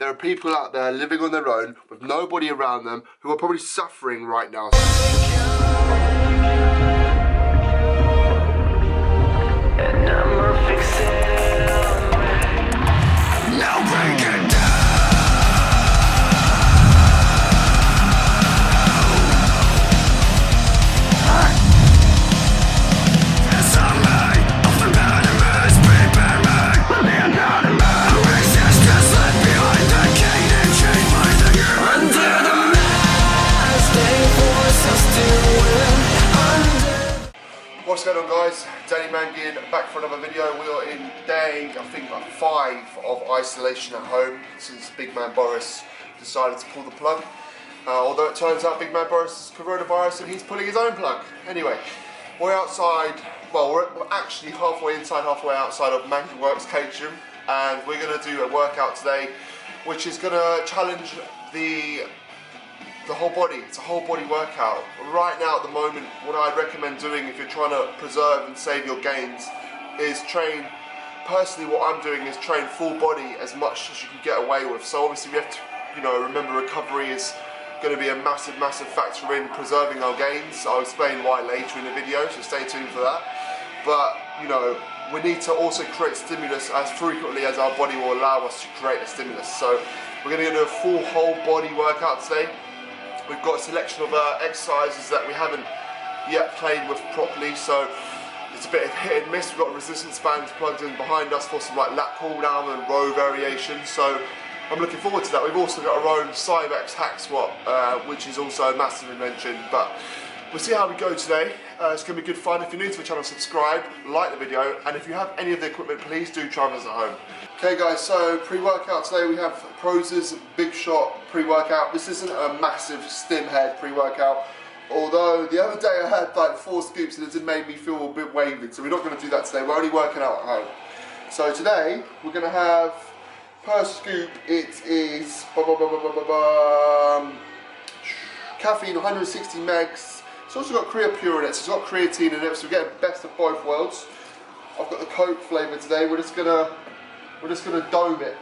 There are people out there living on their own with nobody around them who are probably suffering right now. What's going on, guys? DMAK back for another video. We are in day, I think, like 5 of isolation at home since Big Man Boris decided to pull the plug. Although it turns out Big Man Boris is coronavirus and he's pulling his own plug. Anyway, we're outside, well, we're actually halfway inside, halfway outside of Manky Works Catering, and we're going to do a workout today which is going to challenge the whole body. It's a whole body workout. Right now at the moment, what I'd recommend doing if you're trying to preserve and save your gains is train, personally what I'm doing is train full body as much as you can get away with. So obviously we have to, remember recovery is going to be a massive factor in preserving our gains. I'll explain why later in the video, so stay tuned for that. But, we need to also create stimulus as frequently as our body will allow us to create a stimulus. So we're going to do a full whole body workout today. We've got a selection of exercises that we haven't yet played with properly, so it's a bit of hit and miss. We've got resistance bands plugged in behind us for some like lat pull down and row variations, so I'm looking forward to that. We've also got our own Cybex hack squat, which is also a massive invention, but we'll see how we go today. It's going to be good fun. If you're new to the channel, subscribe, like the video, and if you have any of the equipment, please do try us at home. Okay guys, so pre-workout today we have Proz's Big Shot pre-workout. This isn't a massive stim head pre-workout, although the other day I had like 4 scoops and it did make me feel a bit wavy, so we're not going to do that today. We're only working out at home. So today we're going to have, per scoop, it is caffeine 160 megs. It's also got Creapure in it, so it's got creatine in it, so we get best of both worlds. I've got the Coke flavour today. We're just gonna dome it.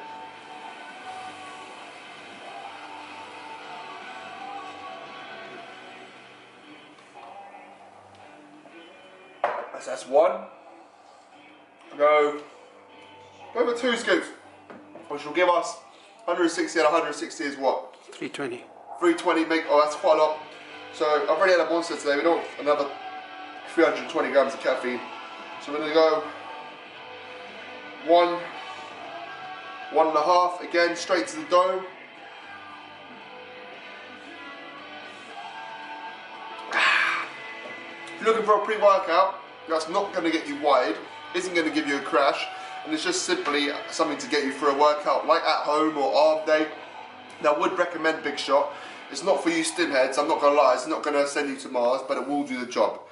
That's one. Go for 2 scoops, which will give us 160, and 160 is what? 320. 320 meg. Oh, that's quite a lot. So I've already had a monster today. We don't want another 320 grams of caffeine. So we're going to go 1.5 again, straight to the dome. If you're looking for a pre-workout that's not going to get you wired, isn't going to give you a crash, and it's just simply something to get you through a workout like at home or arm day, now I would recommend Big Shot. It's not for you stim heads, I'm not going to lie, it's not going to send you to Mars, but it will do the job.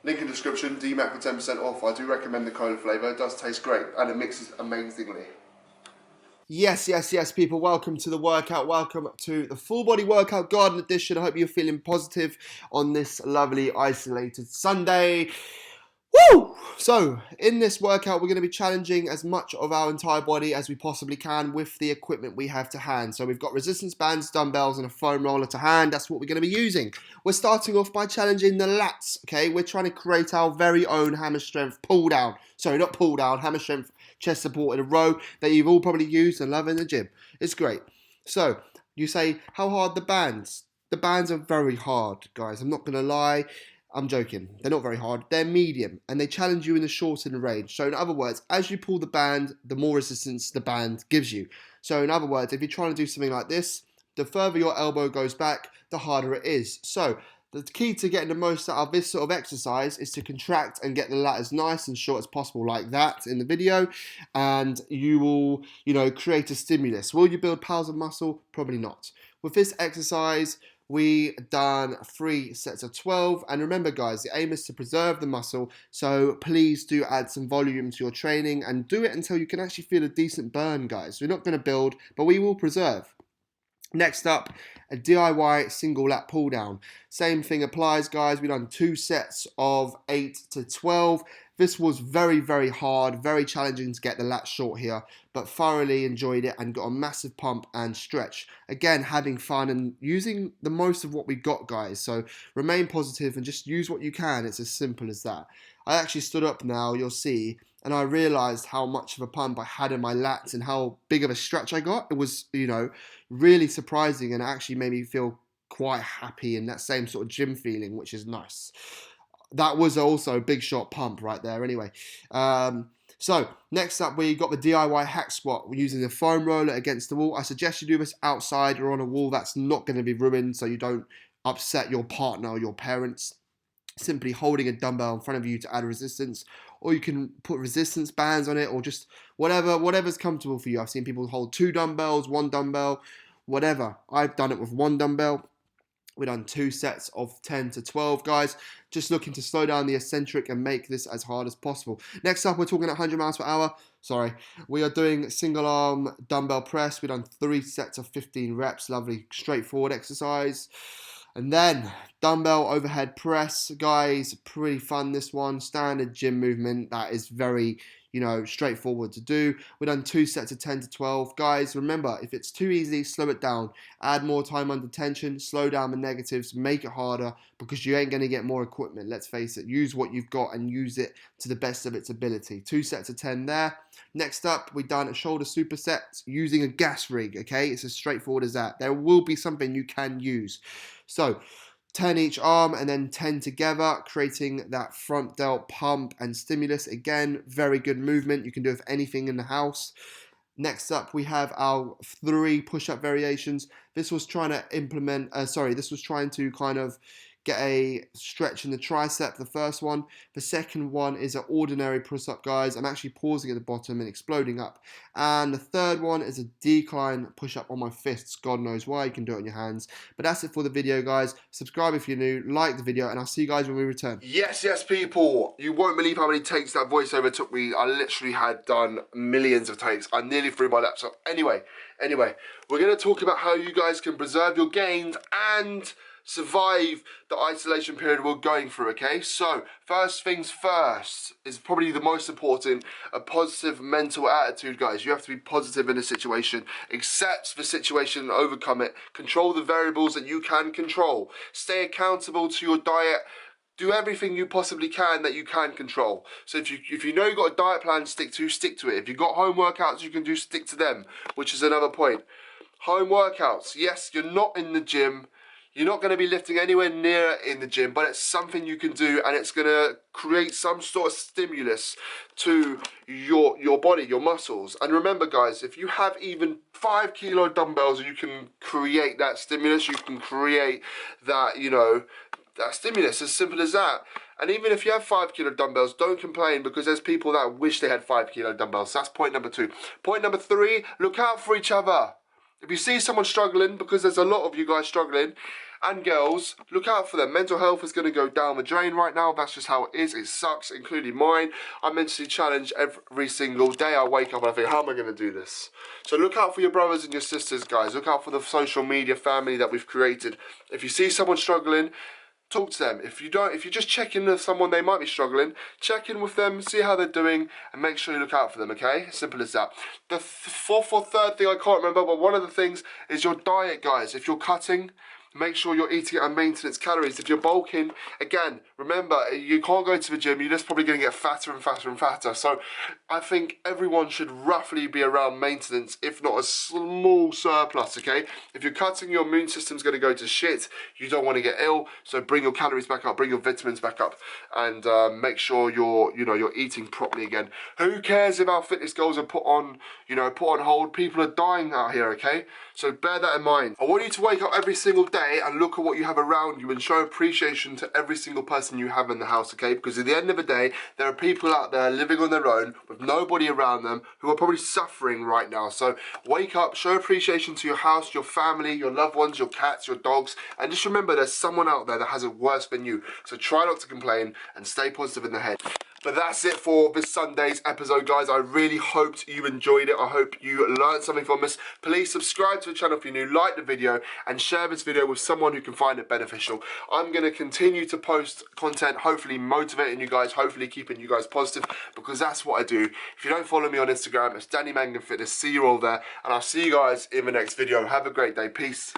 Link in the description, DMAK for 10% off. I do recommend the cola flavour, it does taste great and it mixes amazingly. Yes, people, welcome to the workout, welcome to the full body workout garden edition. I hope you're feeling positive on this lovely isolated Sunday. Woo! So, in this workout, we're going to be challenging as much of our entire body as we possibly can with the equipment we have to hand. So, we've got resistance bands, dumbbells, and a foam roller to hand. That's what we're going to be using. We're starting off by challenging the lats, okay? We're trying to create our very own hammer strength pull down. Sorry, not pull down, hammer strength chest support in a row that you've all probably used and love in the gym. It's great. So, you say, how hard the bands? The bands are very hard, guys. I'm not going to lie. I'm joking. They're not very hard. They're medium, and they challenge you in the shortened range. So in other words, as you pull the band, the more resistance the band gives you. So in other words, if you're trying to do something like this, the further your elbow goes back, the harder it is. So the key to getting the most out of this sort of exercise is to contract and get the lat as nice and short as possible, like that in the video, and you will, create a stimulus. Will you build piles of muscle? Probably not. With this exercise, we done 3 sets of 12, and remember guys, the aim is to preserve the muscle, so please do add some volume to your training and do it until you can actually feel a decent burn, guys. We're not going to build, but we will preserve. Next up, a DIY single lat pull down. Same thing applies, guys. We've done 2 sets of 8 to 12. This was very, very hard, very challenging to get the lats short here, but thoroughly enjoyed it and got a massive pump and stretch. Again, having fun and using the most of what we got, guys. So remain positive and just use what you can. It's as simple as that. I actually stood up now, you'll see, and I realized how much of a pump I had in my lats and how big of a stretch I got. It was, you know, really surprising, and it actually made me feel quite happy in that same sort of gym feeling, which is nice. That was also a big shot pump right there anyway. So next up, we got the DIY hack squat. We're using the foam roller against the wall. I suggest you do this outside or on a wall that's not going to be ruined, so you don't upset your partner or your parents. Simply holding a dumbbell in front of you to add resistance, or you can put resistance bands on it, or just whatever's comfortable for you. I've seen people hold 2 dumbbells, 1 dumbbell, whatever. I've done it with 1 dumbbell. We've done 2 sets of 10 to 12, guys. Just looking to slow down the eccentric and make this as hard as possible. Next up, we're talking at 100 miles per hour. Sorry. We are doing single arm dumbbell press. We've done 3 sets of 15 reps. Lovely, straightforward exercise. And then dumbbell overhead press, guys. Pretty fun, this one. Standard gym movement that is very, you know, straightforward to do. We've done 2 sets of 10 to 12. Guys, remember, if it's too easy, slow it down. Add more time under tension, slow down the negatives, make it harder, because you ain't going to get more equipment. Let's face it. Use what you've got and use it to the best of its ability. 2 sets of 10 there. Next up, we've done a shoulder superset using a gas rig, okay? It's as straightforward as that. There will be something you can use. So 10 each arm and then 10 together, creating that front delt pump and stimulus. Again, very good movement. You can do it with anything in the house. Next up, we have our 3 push-up variations. This was trying to kind of get a stretch in the tricep, the first one. The second one is an ordinary push-up, guys. I'm actually pausing at the bottom and exploding up. And the third one is a decline push-up on my fists. God knows why. You can do it on your hands. But that's it for the video, guys. Subscribe if you're new, like the video, and I'll see you guys when we return. Yes, people. You won't believe how many takes that voiceover took me. I literally had done millions of takes. I nearly threw my laptop. Anyway, we're going to talk about how you guys can preserve your gains and survive the isolation period we're going through, okay? So, first things first is probably the most important, a positive mental attitude, guys. You have to be positive in a situation, accept the situation and overcome it, control the variables that you can control, stay accountable to your diet, do everything you possibly can that you can control. So if you know you've got a diet plan to stick to it. If you've got home workouts you can do, stick to them, which is another point. Home workouts, yes, you're not in the gym, you're not going to be lifting anywhere near in the gym, but it's something you can do, and it's going to create some sort of stimulus to your body, your muscles. And remember, guys, if you have even 5 kilo dumbbells, you can create that stimulus. You can create that, you know, that stimulus, as simple as that. And even if you have 5 kilo dumbbells, don't complain, because there's people that wish they had 5 kilo dumbbells. So that's point number 2. Point number 3, look out for each other. If you see someone struggling, because there's a lot of you guys struggling, and girls, look out for them. Mental health is going to go down the drain right now. That's just how it is. It sucks, including mine. I'm mentally challenged every single day. I wake up and I think, how am I going to do this? So look out for your brothers and your sisters, guys. Look out for the social media family that we've created. If you see someone struggling, talk to them. If you're just checking with someone, they might be struggling, check in with them, see how they're doing, and make sure you look out for them, okay? Simple as that. The fourth or third thing, I can't remember, but one of the things is your diet, guys. If you're cutting, make sure you're eating at maintenance calories. If you're bulking, again, remember, you can't go to the gym. You're just probably going to get fatter and fatter and fatter. So I think everyone should roughly be around maintenance, if not a small surplus, okay? If you're cutting, your immune system's going to go to shit. You don't want to get ill, so bring your calories back up, bring your vitamins back up, and make sure you're eating properly again. Who cares if our fitness goals are put on hold? People are dying out here, okay? So bear that in mind. I want you to wake up every single day and look at what you have around you and show appreciation to every single person you have in the house, okay? Because at the end of the day, there are people out there living on their own with nobody around them who are probably suffering right now. So wake up, show appreciation to your house, your family, your loved ones, your cats, your dogs, and just remember there's someone out there that has it worse than you. So try not to complain and stay positive in the head. But that's it for this Sunday's episode, guys. I really hoped you enjoyed it. I hope you learned something from this. Please subscribe to the channel if you're new, like the video, and share this video with someone who can find it beneficial. I'm going to continue to post content, hopefully motivating you guys, hopefully keeping you guys positive, because that's what I do. If you don't follow me on Instagram, it's Danny Mangan Fitness. See you all there, and I'll see you guys in the next video. Have a great day. Peace.